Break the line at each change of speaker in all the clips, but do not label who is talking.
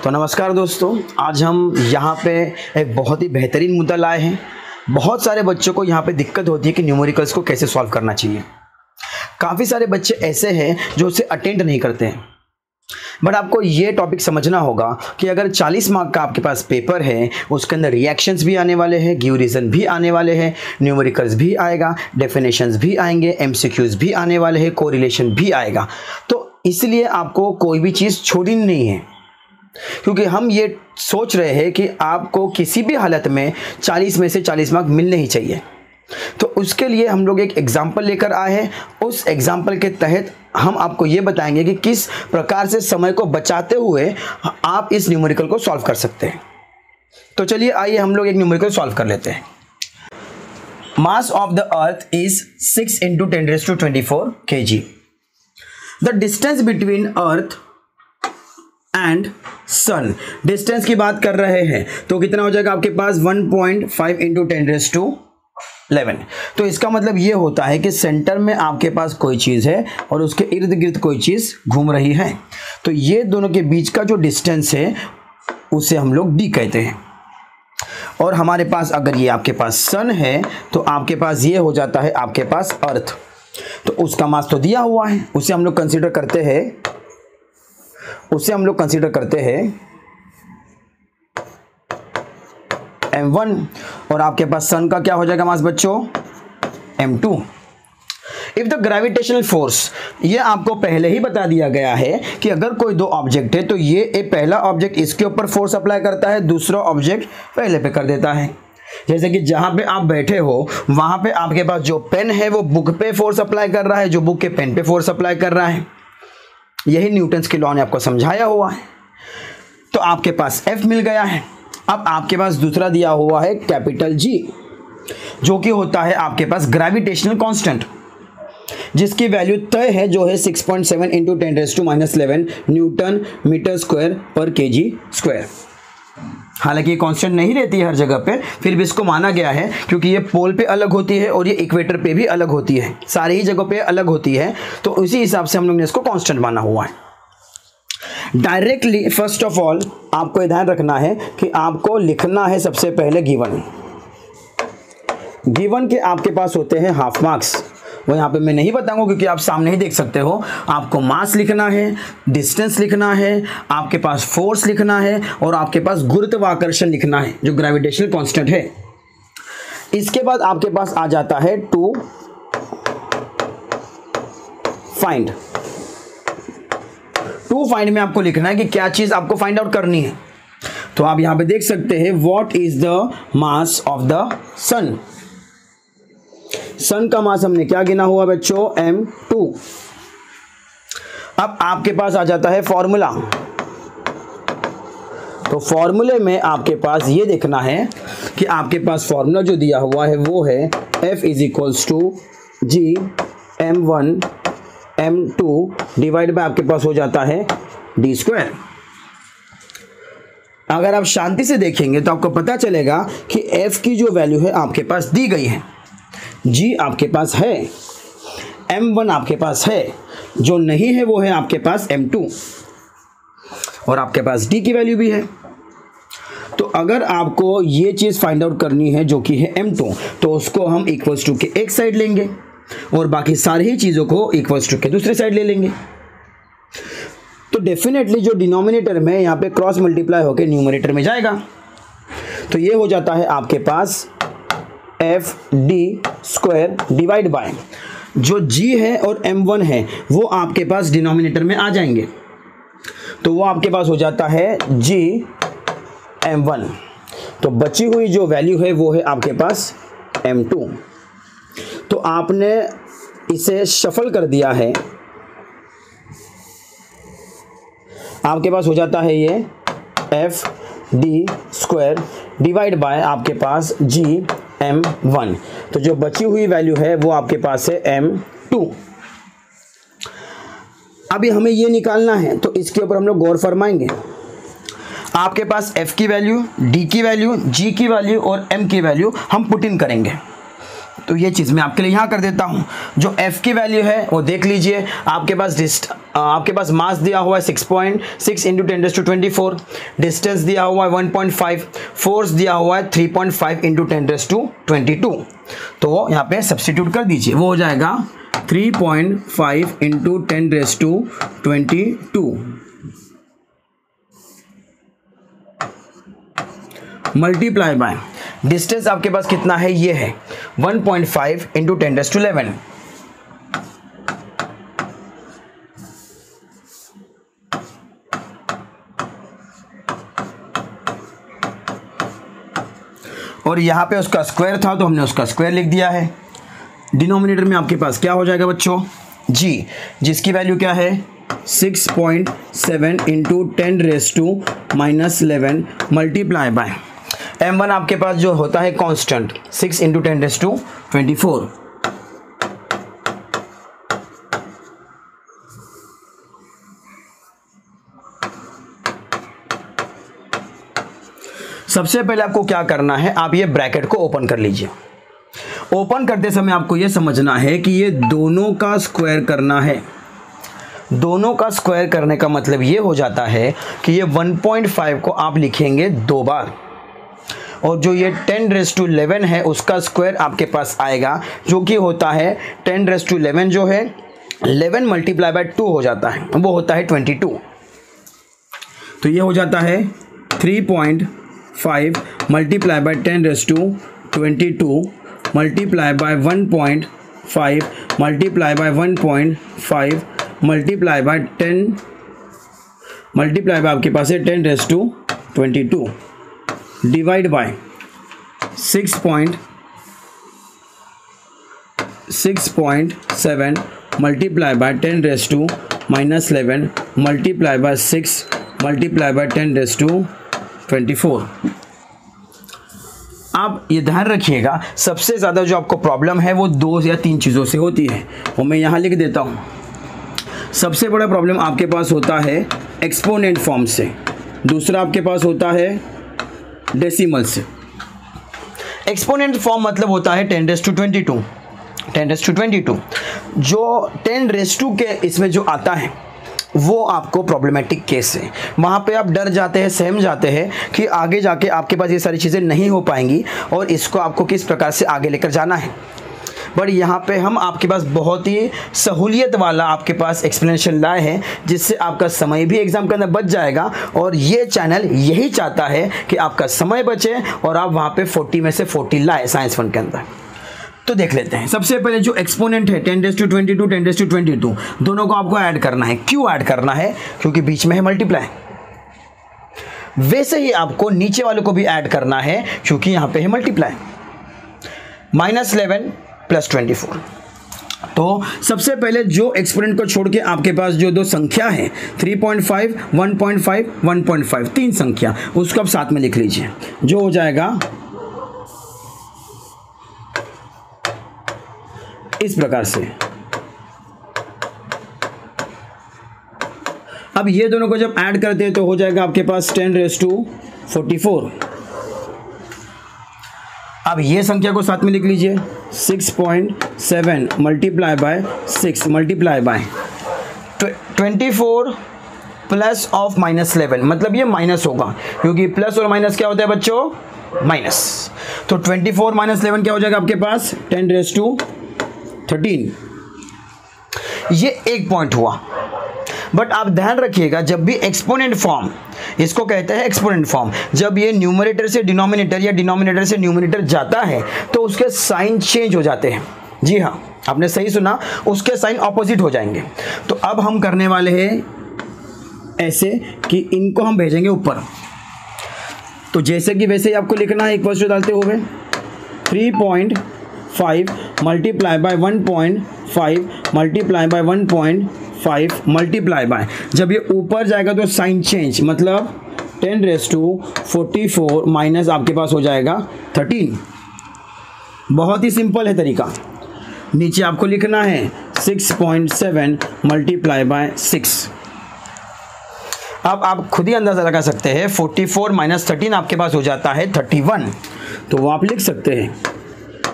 तो नमस्कार दोस्तों, आज हम यहाँ पे एक बहुत ही बेहतरीन मुद्दा लाए हैं। बहुत सारे बच्चों को यहाँ पे दिक्कत होती है कि न्यूमेरिकल्स को कैसे सॉल्व करना चाहिए। काफ़ी सारे बच्चे ऐसे हैं जो उसे अटेंड नहीं करते हैं। बट आपको ये टॉपिक समझना होगा कि अगर 40 मार्क का आपके पास पेपर है, उसके अंदर रिएक्शंस भी आने वाले हैं, गिव रीज़न भी आने वाले हैं, न्यूमेरिकल्स भी आएगा, डेफिनेशंस भी आएंगे, एमसीक्यूज भी आने वाले हैं, कोरिलेशन भी आएगा। तो इसलिए आपको कोई भी चीज़ छोड़नी नहीं है, क्योंकि हम ये सोच रहे हैं कि आपको किसी भी हालत में 40 में से 40 मार्क मिलने ही चाहिए। तो उसके लिए हम लोग एक एग्जाम्पल लेकर आए हैं। उस एग्जाम्पल के तहत हम आपको ये बताएंगे कि किस प्रकार से समय को बचाते हुए आप इस न्यूमेरिकल को सॉल्व कर सकते हैं। तो चलिए आइए हम लोग एक न्यूमेरिकल सॉल्व कर लेते हैं। Mass of the earth is 6 × 10⁻24 kg। The distance between earth and sun, distance की बात कर रहे हैं तो कितना हो जाएगा आपके पास 1.5 × 10⁻11। तो इसका मतलब ये होता है कि सेंटर में आपके पास कोई चीज़ है और उसके इर्द गिर्द कोई चीज़ घूम रही है। तो ये दोनों के बीच का जो डिस्टेंस है उसे हम लोग डी कहते हैं। और हमारे पास अगर ये आपके पास सन है तो आपके पास ये हो जाता है आपके पास अर्थ। तो उसका मास तो दिया हुआ है, उसे हम लोग कंसीडर करते हैं m1। और आपके पास सन का क्या हो जाएगा मास बच्चों, m2। If the gravitational force, ये आपको पहले ही बता दिया गया है कि अगर कोई दो ऑब्जेक्ट है तो ये पहला ऑब्जेक्ट इसके ऊपर फोर्स अप्लाई करता है, दूसरा ऑब्जेक्ट पहले पे कर देता है। जैसे कि जहां पे आप बैठे हो वहां पे आपके पास जो पेन है वो बुक पे फोर्स अप्लाई कर रहा है, जो बुक के पेन पे फोर्स अप्लाई कर रहा है। यही न्यूटन्स के लॉ ने आपको समझाया हुआ है। तो आपके पास F मिल गया है। अब आपके पास दूसरा दिया हुआ है कैपिटल G, जो कि होता है आपके पास ग्रेविटेशनल कांस्टेंट, जिसकी वैल्यू तय है जो है 6.7 × 10⁻11 न्यूटन मीटर स्क्वायर पर kg स्क्वायर। हालांकि ये कांस्टेंट नहीं रहती है हर जगह पे, फिर भी इसको माना गया है क्योंकि ये पोल पे अलग होती है और ये इक्वेटर पे भी अलग होती है, सारी ही जगहों पे अलग होती है। तो उसी हिसाब से हम लोग ने इसको कांस्टेंट माना हुआ है। डायरेक्टली फर्स्ट ऑफ ऑल आपको ये ध्यान रखना है कि आपको लिखना है सबसे पहले गिवन के आपके पास होते हैं हाफ मार्क्स। वो यहाँ पे मैं नहीं बताऊंगा क्योंकि आप सामने ही देख सकते हो। आपको मास लिखना है, डिस्टेंस लिखना है, आपके पास फोर्स लिखना है और आपके पास गुरुत्वाकर्षण लिखना है जो ग्रेविटेशनल कांस्टेंट है। इसके बाद आपके पास आ जाता है टू फाइंड में आपको लिखना है कि क्या चीज आपको फाइंड आउट करनी है। तो आप यहां पे देख सकते हैं what is the mass of the sun. Sun का मास हमने क्या गिना हुआ बच्चों, m2। अब आपके पास आ जाता है फॉर्मूला। तो फॉर्मूले में आपके पास ये देखना है कि आपके पास फॉर्मूला जो दिया हुआ है वो है F = G m1 m2 divide by आपके पास हो जाता है d²। अगर आप शांति से देखेंगे तो आपको पता चलेगा कि F की जो वैल्यू है आपके पास दी गई है, G आपके पास है, m1 आपके पास है, जो नहीं है वो है आपके पास m2 और आपके पास d की वैल्यू भी है। तो अगर आपको ये चीज़ फाइंड आउट करनी है जो कि है m2, तो उसको हम इक्वल्स टू के एक साइड लेंगे और बाकी सारी ही चीज़ों को इक्वल्स टू के दूसरे साइड ले लेंगे। तो डेफिनेटली जो डिनोमिनेटर में यहाँ पे क्रॉस मल्टीप्लाई होकर न्यूमरेटर में जाएगा। तो ये हो जाता है आपके पास FD² डिवाइड बाय जो G है और m1 है वो आपके पास डिनोमिनेटर में आ जाएंगे। तो वो आपके पास हो जाता है G m1। तो बची हुई जो वैल्यू है वो है आपके पास m2। तो आपने इसे शफल कर दिया है, आपके पास हो जाता है ये FD² डिवाइड बाय आपके पास G m1। तो जो बची हुई वैल्यू है वो आपके पास है m2। अभी हमें ये निकालना है तो इसके ऊपर हम लोग गौर फरमाएंगे। आपके पास F की वैल्यू, D की वैल्यू, G की वैल्यू और M की वैल्यू हम पुट इन करेंगे। तो ये चीज़ मैं आपके लिए यहाँ कर देता हूँ। जो f की वैल्यू है वो देख लीजिए, आपके पास मास दिया हुआ है 6.6 इंटू 10⁻²4, डिस्टेंस दिया हुआ है 1.5, फोर्स दिया हुआ है 3.5 इंटू 10⁻²22। तो यहाँ पे सब्सटीट्यूट कर दीजिए, वो हो जाएगा 3.5 इंटू 10⁻²22 मल्टीप्लाई बाय डिस्टेंस आपके पास कितना है, ये है 1.5 इंटू 10⁻11। और यहाँ पे उसका स्क्वायर था तो हमने उसका स्क्वायर लिख दिया है। डिनोमिनेटर में आपके पास क्या हो जाएगा बच्चों, जी, जिसकी वैल्यू क्या है 6.7 इंटू 10⁻11 मल्टीप्लाई बाय m1 आपके पास जो होता है कांस्टेंट 6 इंटू 10⁻24। सबसे पहले आपको क्या करना है, आप ये ब्रैकेट को ओपन कर लीजिए। ओपन करते समय आपको ये समझना है कि ये दोनों का स्क्वायर करना है। दोनों का स्क्वायर करने का मतलब ये हो जाता है कि ये 1.5 को आप लिखेंगे 2 बार, और जो ये 10⁻11 है उसका स्क्वायर आपके पास आएगा, जो कि होता है 10⁻11 जो है 11 मल्टीप्लाई बाय 2 हो जाता है, वो होता है 22। तो ये हो जाता है 3.5 multiply by 10⁻22 multiply by 1.5 multiply by 1.5 multiply by 10 multiply by आपके पास है 10⁻22 divide by 6.7 multiply by 10⁻11 multiply by 6 multiply by 10⁻24। आप ये ध्यान रखिएगा, सबसे ज़्यादा जो आपको प्रॉब्लम है वो 2 या 3 चीज़ों से होती है, वो मैं यहाँ लिख देता हूँ। सबसे बड़ा प्रॉब्लम आपके पास होता है एक्सपोनेंट फॉर्म से, दूसरा आपके पास होता है डेसिमल से। एक्सपोनेंट फॉर्म मतलब होता है 10⁻22 जो 10⁻2 के इसमें जो आता है वो आपको प्रॉब्लमेटिक केस है। वहाँ पे आप डर जाते हैं, सहम जाते हैं कि आगे जाके आपके पास ये सारी चीज़ें नहीं हो पाएंगी और इसको आपको किस प्रकार से आगे लेकर जाना है। बट यहाँ पे हम आपके पास बहुत ही सहूलियत वाला आपके पास एक्सप्लेनेशन लाए हैं, जिससे आपका समय भी एग्जाम के अंदर बच जाएगा। और ये चैनल यही चाहता है कि आपका समय बचे और आप वहाँ पे 40 में से 40 लाए साइंस 1 के अंदर। तो देख लेते हैं। सबसे पहले जो एक्सपोनेंट है 10⁻22 10⁻22 दोनों को आपको ऐड करना है। क्यों ऐड करना है? क्योंकि बीच में है मल्टीप्लाई। वैसे ही आपको नीचे वालों को भी ऐड करना है क्योंकि यहाँ पे है मल्टीप्लाई। -11 + 24। तो सबसे पहले जो एक्सपोनेंट को छोड़ के आपके पास जो 2 संख्या है 3.5 1.5 1.5 3 संख्या, उसको आप साथ में लिख लीजिए, जो हो जाएगा इस प्रकार से। अब ये दोनों को जब ऐड करते हैं तो हो जाएगा आपके पास 10⁻44। अब ये संख्या को साथ में लिख लीजिए 6.7 multiply by 6 multiply by 24 plus of -11, मतलब ये माइनस होगा क्योंकि प्लस और माइनस क्या होता है बच्चों? माइनस। तो 24 - 11 क्या हो जाएगा आपके पास? 10⁻13। ये एक पॉइंट हुआ। बट आप ध्यान रखिएगा, जब भी एक्सपोनेंट फॉर्म, इसको कहते हैं एक्सपोनेंट फॉर्म, जब ये न्यूमरेटर से डिनोमिनेटर या डिनोमिनेटर से न्यूमरेटर जाता है तो उसके साइन चेंज हो जाते हैं। जी हाँ, आपने सही सुना, उसके साइन ऑपोजिट हो जाएंगे। तो अब हम करने वाले हैं ऐसे कि इनको हम भेजेंगे ऊपर। तो जैसे कि वैसे ही आपको लिखना है, इक्वल्स टू डालते हुए 3.5 multiply by 1.5 multiply by 1.5 multiply by, जब ये ऊपर जाएगा तो साइन चेंज, मतलब 10⁻44 माइनस आपके पास हो जाएगा 13। बहुत ही सिंपल है तरीका। नीचे आपको लिखना है 6.7 मल्टीप्लाई बाय 6। अब आप खुद ही अंदाजा लगा सकते हैं, 44 - 13 आपके पास हो जाता है 31। तो वो आप लिख सकते हैं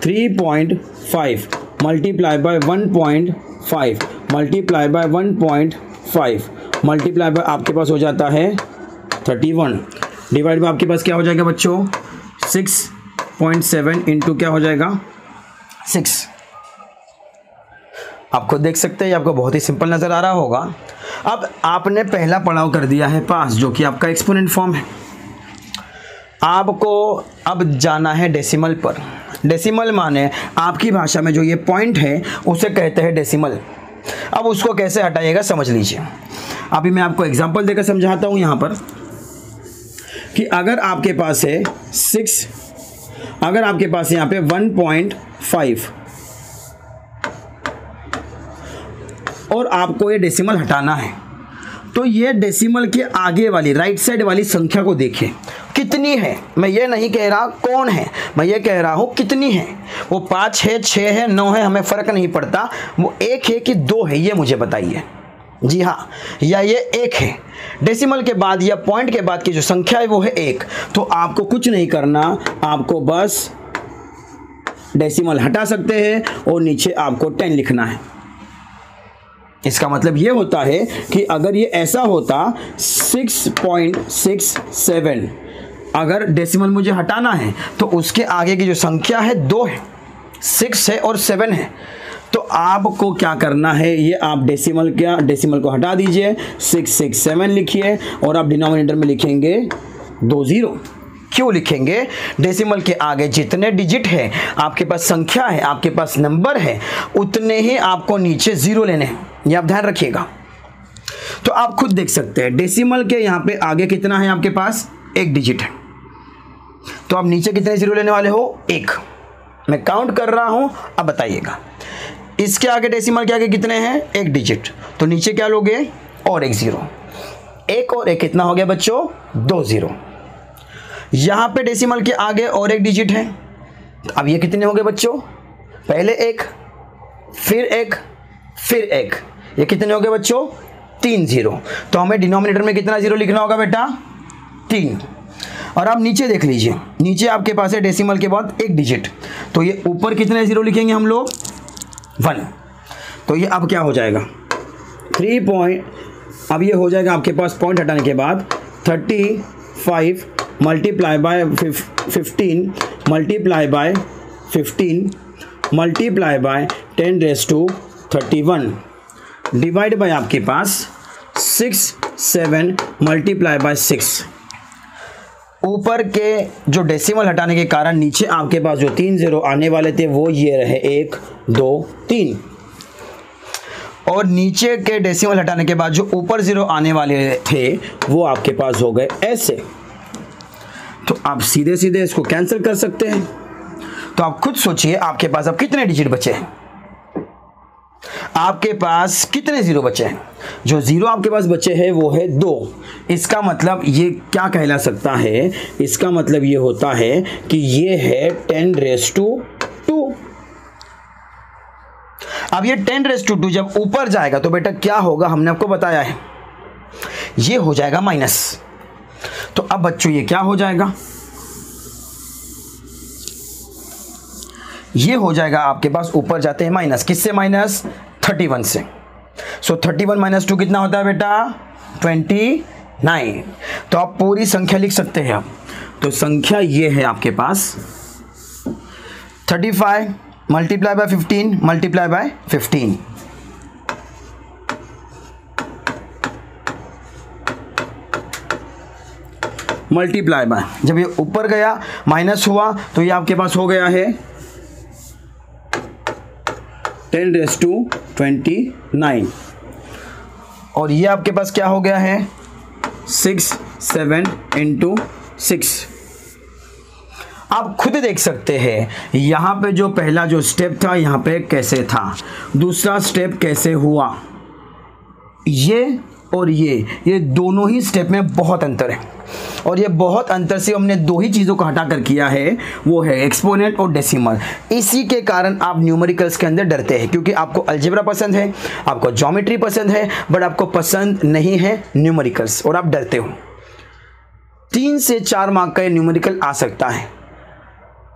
3.5 multiply by 1.5 multiply by 1.5 multiply by आपके पास हो जाता है 31 डिवाइड बाय आपके पास क्या हो जाएगा बच्चों 6.7 इंटू क्या हो जाएगा 6। आपको देख सकते हैं, आपको बहुत ही सिंपल नज़र आ रहा होगा। अब आपने पहला पड़ाव कर दिया है पास, जो कि आपका एक्सपोनेंट फॉर्म है। आपको अब जाना है डेसिमल पर। डेसिमल माने आपकी भाषा में जो ये पॉइंट है उसे कहते हैं डेसिमल। अब उसको कैसे हटाइएगा समझ लीजिए। अभी मैं आपको एग्जांपल देकर समझाता हूँ यहाँ पर कि अगर आपके पास है 6, अगर आपके पास यहाँ पे 1.5 और आपको ये डेसिमल हटाना है, तो ये डेसिमल के आगे वाली राइट साइड वाली संख्या को देखें कितनी है। मैं ये नहीं कह रहा कौन है, मैं ये कह रहा हूँ कितनी है। वो 5 है, 6 है, 9 है, हमें फ़र्क नहीं पड़ता। वो 1 है कि 2 है ये मुझे बताइए। जी हाँ, या ये 1 है। डेसिमल के बाद या पॉइंट के बाद की जो संख्या है वो है 1। तो आपको कुछ नहीं करना, आपको बस डेसिमल हटा सकते हैं और नीचे आपको 10 लिखना है। इसका मतलब ये होता है कि अगर ये ऐसा होता 6.67, अगर डेसिमल मुझे हटाना है तो उसके आगे की जो संख्या है 2 है, 6 है और 7 है। तो आपको क्या करना है, ये आप डेसिमल को हटा दीजिए, 667 लिखिए और आप डिनोमिनेटर में लिखेंगे 20। क्यों लिखेंगे? डेसिमल के आगे जितने डिजिट है, आपके पास संख्या है, आपके पास नंबर है, उतने ही आपको नीचे 0 लेने हैं। ये आप ध्यान रखिएगा। तो आप खुद देख सकते हैं डेसिमल के यहाँ पे आगे कितना है, आपके पास 1 डिजिट है। तो आप नीचे कितने 0 लेने वाले हो? 1। मैं काउंट कर रहा हूं, अब बताइएगा। इसके आगे डेसिमल के आगे कितने हैं? 1 डिजिट। तो नीचे क्या लोगे? और 1 0। 1 और 1 कितना हो गया बच्चों? 2 0। यहां पे डेसिमल के आगे और 1 डिजिट है। अब ये कितने हो गए बच्चों? पहले 1, फिर 1, फिर 1। ये कितने हो गए बच्चों? 3 0। तो हमें डिनोमिनेटर में कितना 0 लिखना होगा बेटा? 3। और आप नीचे देख लीजिए, नीचे आपके पास है डेसिमल के बाद 1 डिजिट। तो ये ऊपर कितने 0 लिखेंगे हम लोग? 1। तो ये अब क्या हो जाएगा? 3 पॉइंट, अब ये हो जाएगा आपके पास पॉइंट हटाने के बाद 35 multiply by 15 multiply by 15 multiply by 10⁻31 divide by आपके पास 6 7 मल्टीप्लाई बाय 6। ऊपर के जो डेसिमल हटाने के कारण नीचे आपके पास जो 3 0 आने वाले थे वो ये रहे 1 2 3, और नीचे के डेसिमल हटाने के बाद जो ऊपर 0 आने वाले थे वो आपके पास हो गए ऐसे। तो आप सीधे सीधे इसको कैंसिल कर सकते हैं। तो आप खुद सोचिए, आपके पास अब कितने डिजिट बचे हैं? आपके पास कितने 0 बचे हैं? जो 0 आपके पास बचे हैं वो है 2। इसका मतलब ये क्या कहला सकता है? इसका मतलब ये होता है कि ये है 10⁻²। अब ये 10⁻² जब ऊपर जाएगा तो बेटा क्या होगा, हमने आपको बताया है, ये हो जाएगा माइनस। तो अब बच्चों ये क्या हो जाएगा? ये हो जाएगा आपके पास ऊपर जाते हैं माइनस। किससे माइनस? 31 से। सो 31 - 2 कितना होता है बेटा? 29। तो आप पूरी संख्या लिख सकते हैं। आप तो संख्या ये है आपके पास 35 multiply by 15 multiply by 15। Multiply by, जब ये ऊपर गया माइनस हुआ तो ये आपके पास हो गया है 10⁻29, और ये आपके पास क्या हो गया है 6 7 × 6। आप खुद देख सकते हैं यहाँ पे जो पहला जो स्टेप था यहाँ पे कैसे था, दूसरा स्टेप कैसे हुआ। ये और ये दोनों ही स्टेप में बहुत अंतर है, और ये बहुत अंतर से हमने 2 ही चीज़ों को हटा कर किया है, वो है एक्सपोनेंट और डेसिमल। इसी के कारण आप न्यूमेरिकल्स के अंदर डरते हैं, क्योंकि आपको अलजेब्रा पसंद है, आपको ज्योमेट्री पसंद है, बट आपको पसंद नहीं है न्यूमेरिकल्स, और आप डरते हो। 3 से 4 मार्क का ये न्यूमेरिकल आ सकता है,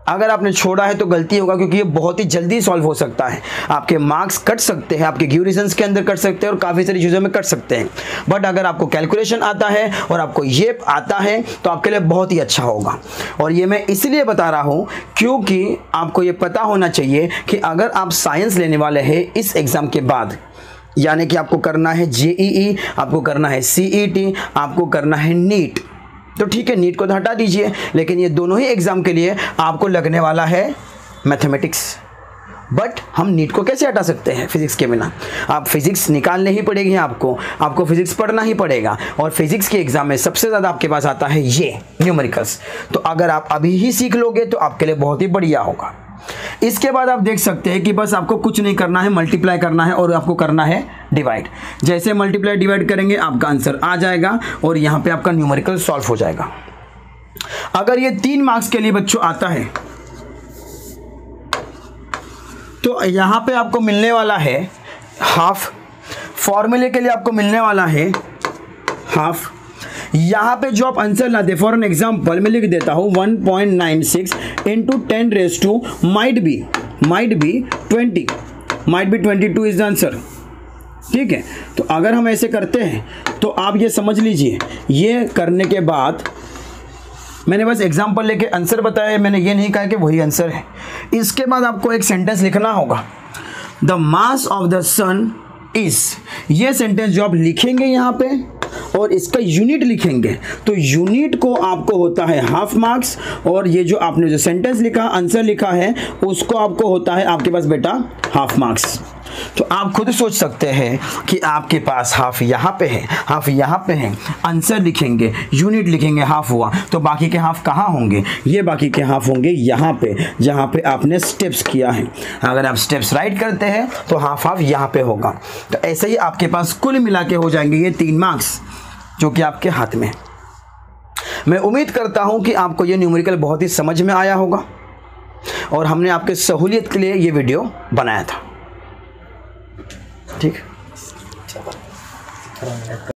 अगर आपने छोड़ा है तो गलती होगा, क्योंकि ये बहुत ही जल्दी सॉल्व हो सकता है। आपके मार्क्स कट सकते हैं, आपके गिव रीजंस के अंदर कट सकते हैं और काफ़ी सारी चीज़ों में कट सकते हैं। बट अगर आपको कैलकुलेशन आता है और आपको ये आता है तो आपके लिए बहुत ही अच्छा होगा। और ये मैं इसलिए बता रहा हूँ क्योंकि आपको ये पता होना चाहिए कि अगर आप साइंस लेने वाले हैं इस एग्ज़ाम के बाद, यानी कि आपको करना है जेईई, आपको करना है सीईटी, आपको करना है नीट, तो ठीक है नीट को तो हटा दीजिए, लेकिन ये दोनों ही एग्ज़ाम के लिए आपको लगने वाला है मैथमेटिक्स। बट हम नीट को कैसे हटा सकते हैं फिजिक्स के बिना? आप फिजिक्स निकालने ही पड़ेगी, आपको फिजिक्स पढ़ना ही पड़ेगा। और फिजिक्स के एग्जाम में सबसे ज़्यादा आपके पास आता है ये न्यूमेरिकल्स। तो अगर आप अभी ही सीख लोगे तो आपके लिए बहुत ही बढ़िया होगा। इसके बाद आप देख सकते हैं कि बस आपको कुछ नहीं करना है, मल्टीप्लाई करना है और आपको करना है डिवाइड। जैसे मल्टीप्लाई डिवाइड करेंगे आपका आंसर आ जाएगा और यहाँ पे आपका न्यूमेरिकल सॉल्व हो जाएगा। अगर ये 3 मार्क्स के लिए बच्चों आता है तो यहाँ पे आपको मिलने वाला है हाफ, फॉर्मूले के लिए आपको मिलने वाला है हाफ। यहाँ पे जो आप आंसर लाते, फॉर एन एग्जाम्पल मैं लिख देता हूँ 1.96 into 10 raise to might be 20, might be 22 is the answer. ठीक है, तो अगर हम ऐसे करते हैं तो आप ये समझ लीजिए, ये करने के बाद मैंने बस एग्जाम्पल लेके आंसर बताया, मैंने ये नहीं कहा कि वही आंसर है। इसके बाद आपको एक सेंटेंस लिखना होगा, the mass of the sun is. ये सेंटेंस जो आप लिखेंगे यहाँ पे और इसका यूनिट लिखेंगे, तो यूनिट को आपको होता है हाफ मार्क्स, और ये जो आपने जो सेंटेंस लिखा, आंसर लिखा है, उसको आपको होता है आपके पास बेटा हाफ मार्क्स। तो आप खुद सोच सकते हैं कि आपके पास हाफ यहाँ पे है, हाफ यहाँ पे है, आंसर लिखेंगे, यूनिट लिखेंगे, हाफ हुआ, तो बाकी के हाफ कहाँ होंगे? ये बाकी के हाफ होंगे यहाँ पे, जहाँ पे आपने स्टेप्स किया है। अगर आप स्टेप्स राइट करते हैं तो हाफ हाफ यहाँ पे होगा। तो ऐसे ही आपके पास कुल मिला के हो जाएंगे ये 3 मार्क्स जो कि आपके हाथ में। मैं उम्मीद करता हूँ कि आपको ये न्यूमेरिकल बहुत ही समझ में आया होगा और हमने आपके सहूलियत के लिए ये वीडियो बनाया था। ठीक।